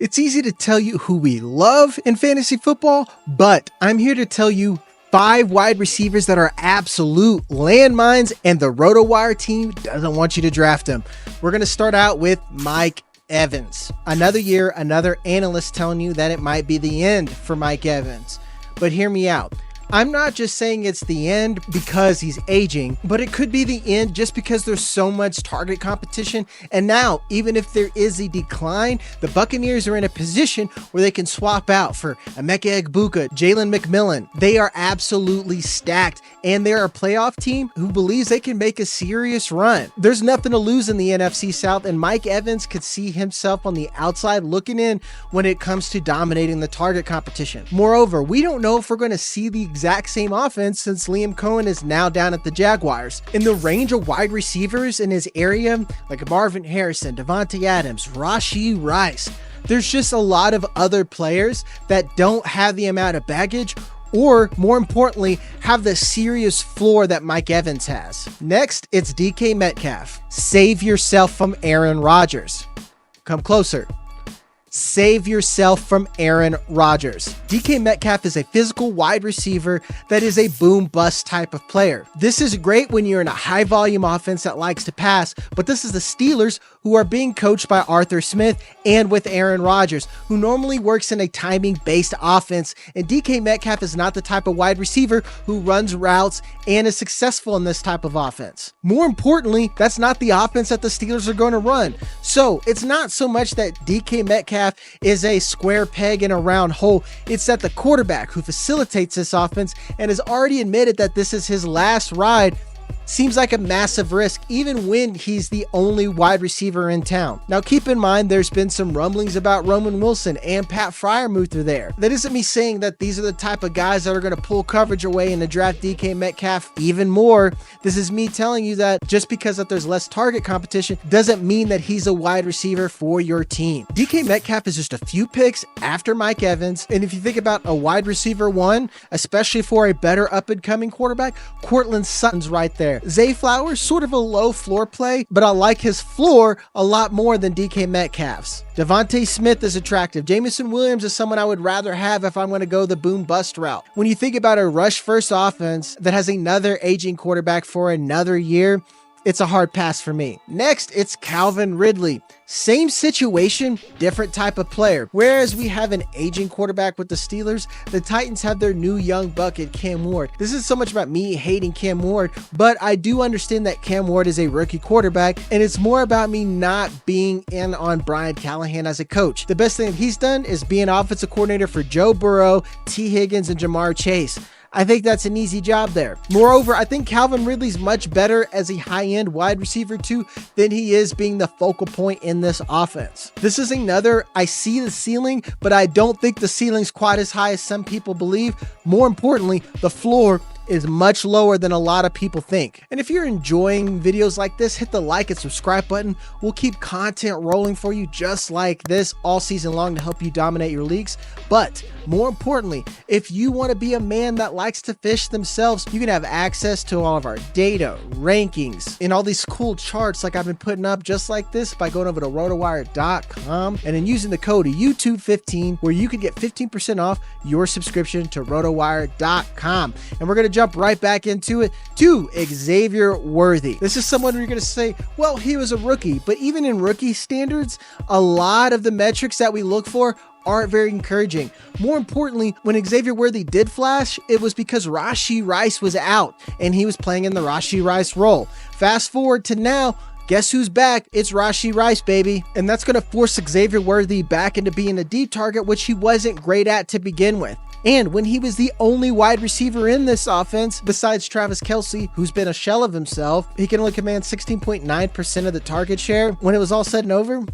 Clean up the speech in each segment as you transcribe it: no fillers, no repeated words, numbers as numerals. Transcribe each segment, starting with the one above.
It's easy to tell you who we love in fantasy football, but I'm here to tell you 5 wide receivers that are absolute landmines and the RotoWire team doesn't want you to draft them. We're going to start out with Mike Evans. Another year, another analyst telling you that it might be the end for Mike Evans. But hear me out. I'm not just saying it's the end because he's aging, but it could be the end just because there's so much target competition. And now, even if there is a decline, the Buccaneers are in a position where they can swap out for Emeka Egbuka, Jalen McMillan. They are absolutely stacked, and they're a playoff team who believes they can make a serious run. There's nothing to lose in the NFC South, and Mike Evans could see himself on the outside looking in when it comes to dominating the target competition. Moreover, we don't know if we're going to see the exact same offense since Liam Cohen is now down at the Jaguars. In the range of wide receivers in his area, like Marvin Harrison, Devontae Adams, Rashee Rice, there's just a lot of other players that don't have the amount of baggage or, more importantly, have the serious floor that Mike Evans has. Next, it's DK Metcalf. Save yourself from Aaron Rodgers. Come closer. Save yourself from Aaron Rodgers. DK Metcalf is a physical wide receiver that is a boom bust type of player. This is great when you're in a high volume offense that likes to pass, but this is the Steelers who are being coached by Arthur Smith and with Aaron Rodgers, who normally works in a timing based offense. And DK Metcalf is not the type of wide receiver who runs routes and is successful in this type of offense. More importantly, that's not the offense that the Steelers are going to run. So it's not so much that DK Metcalf is a square peg in a round hole. It's that the quarterback who facilitates this offense and has already admitted that this is his last ride seems like a massive risk, even when he's the only wide receiver in town. Now, keep in mind, there's been some rumblings about Roman Wilson and Pat Freiermuth are there. That isn't me saying that these are the type of guys that are going to pull coverage away and to draft DK Metcalf even more. This is me telling you that just because that there's less target competition doesn't mean that he's a wide receiver for your team. DK Metcalf is just a few picks after Mike Evans. And if you think about a wide receiver one, especially for a better up-and-coming quarterback, Courtland Sutton's right there. Zay Flowers, sort of a low floor play, but I like his floor a lot more than DK Metcalf's. Devontae Smith is attractive. Jamison Williams is someone I would rather have if I'm going to go the boom bust route. When you think about a rush first offense that has another aging quarterback for another year, it's a hard pass for me. Next, it's Calvin Ridley. Same situation, different type of player. Whereas we have an aging quarterback with the Steelers, the Titans have their new young bucket, Cam Ward. This isn't so much about me hating Cam Ward, but I do understand that Cam Ward is a rookie quarterback, and it's more about me not being in on Brian Callahan as a coach. The best thing that he's done is be an offensive coordinator for Joe Burrow, T. Higgins, and Jamar Chase. I think that's an easy job there. Moreover, I think Calvin Ridley's much better as a high-end wide receiver too than he is being the focal point in this offense. This is another, I see the ceiling, but I don't think the ceiling's quite as high as some people believe. More importantly, the floor is much lower than a lot of people think. And if you're enjoying videos like this, hit the like and subscribe button. We'll keep content rolling for you just like this all season long to help you dominate your leagues. But more importantly, if you want to be a man that likes to fish themselves, you can have access to all of our data, rankings, and all these cool charts like I've been putting up just like this by going over to rotowire.com and then using the code YouTube15 where you can get 15% off your subscription to rotowire.com. And we're going to jump right back into it to Xavier Worthy. This is someone you're going to say, well, he was a rookie, but even in rookie standards, a lot of the metrics that we look for aren't very encouraging. More importantly, when Xavier Worthy did flash, it was because Rashee Rice was out and he was playing in the Rashee Rice role. Fast forward to now, guess who's back? It's Rashee Rice, baby. And that's going to force Xavier Worthy back into being a deep target, which he wasn't great at to begin with. And when he was the only wide receiver in this offense, besides Travis Kelce, who's been a shell of himself, he can only command 16.9% of the target share. When it was all said and over,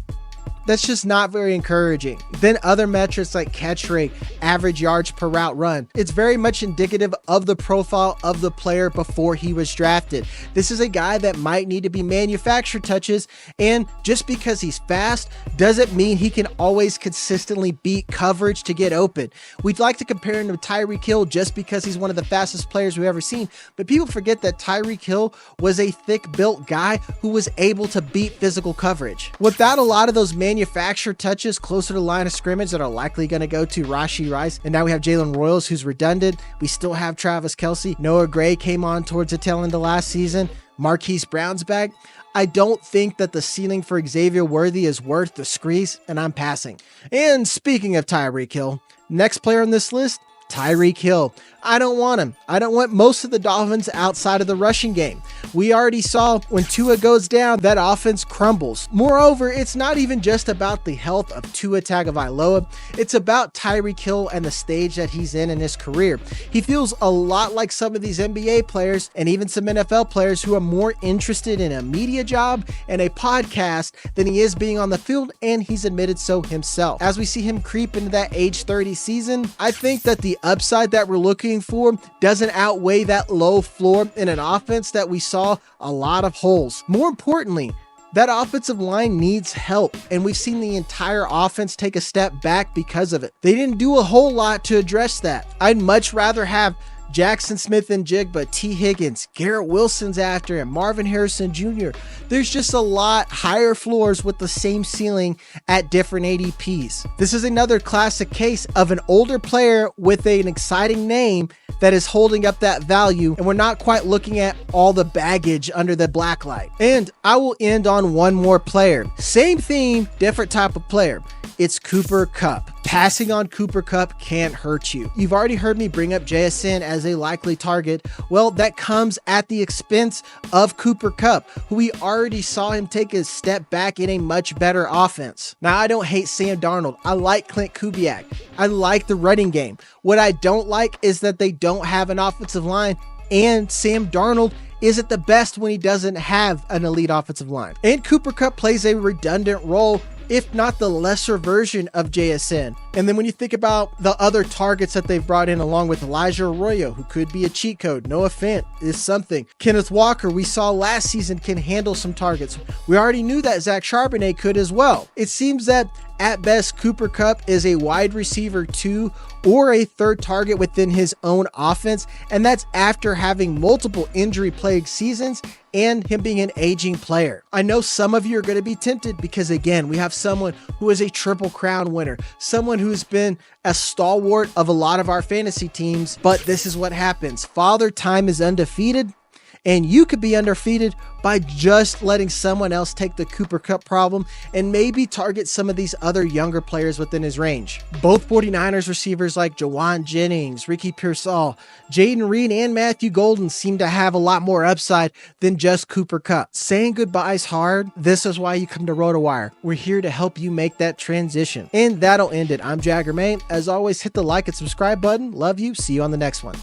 that's just not very encouraging. Then other metrics like catch rate, average yards per route run, it's very much indicative of the profile of the player before he was drafted. This is a guy that might need to be manufactured touches, and just because he's fast doesn't mean he can always consistently beat coverage to get open. We'd like to compare him to Tyreek Hill just because he's one of the fastest players we've ever seen, but people forget that Tyreek Hill was a thick built guy who was able to beat physical coverage. Without a lot of those manufactured manufactured touches closer to the line of scrimmage that are likely going to go to Rashee Rice. And now we have Jalen Royals, who's redundant. We still have Travis Kelce. Noah Gray came on towards the tail end of last season. Marquise Brown's back. I don't think that the ceiling for Xavier Worthy is worth the squeeze, and I'm passing. And speaking of Tyreek Hill, next player on this list, Tyreek Hill. I don't want him. I don't want most of the Dolphins outside of the rushing game. We already saw when Tua goes down, that offense crumbles. Moreover, it's not even just about the health of Tua Tagovailoa. It's about Tyreek Hill and the stage that he's in his career. He feels a lot like some of these NBA players and even some NFL players who are more interested in a media job and a podcast than he is being on the field, and he's admitted so himself. As we see him creep into that age 30 season, I think that the upside that we're looking for doesn't outweigh that low floor in an offense that we saw a lot of holes. More importantly, that offensive line needs help, and we've seen the entire offense take a step back because of it. They didn't do a whole lot to address that. I'd much rather have Jackson Smith and Jigba, T. Higgins, Garrett Wilson's after him, Marvin Harrison Jr. There's just a lot higher floors with the same ceiling at different ADPs. This is another classic case of an older player with an exciting name that is holding up that value, and we're not quite looking at all the baggage under the black light. And I will end on one more player. Same theme, different type of player. It's Cooper Kupp. Passing on Cooper Kupp can't hurt you. You've already heard me bring up JSN as a likely target. Well, that comes at the expense of Cooper Kupp, who we already saw him take a step back in a much better offense. Now, I don't hate Sam Darnold. I like Clint Kubiak. I like the running game. What I don't like is that they don't have an offensive line, and Sam Darnold isn't the best when he doesn't have an elite offensive line. And Cooper Kupp plays a redundant role, if not the lesser version of JSN. And then when you think about the other targets that they've brought in along with Elijah Arroyo, who could be a cheat code, Noah Fant is something. Kenneth Walker, we saw last season, can handle some targets. We already knew that Zach Charbonnet could as well. It seems that at best, Cooper Kupp is a wide receiver 2 or a third target within his own offense, and that's after having multiple injury-plagued seasons and him being an aging player. I know some of you are going to be tempted because, again, we have someone who is a Triple Crown winner, someone who's been a stalwart of a lot of our fantasy teams, but this is what happens. Father Time is undefeated, and you could be undefeated by just letting someone else take the Cooper Kupp problem and maybe target some of these other younger players within his range. Both 49ers receivers like Jawan Jennings, Ricky Pearsall, Jaden Reed, and Matthew Golden seem to have a lot more upside than just Cooper Kupp. Saying goodbye is hard. This is why you come to RotoWire. We're here to help you make that transition. And that'll end it. I'm Jagger May. As always, hit the like and subscribe button. Love you. See you on the next one.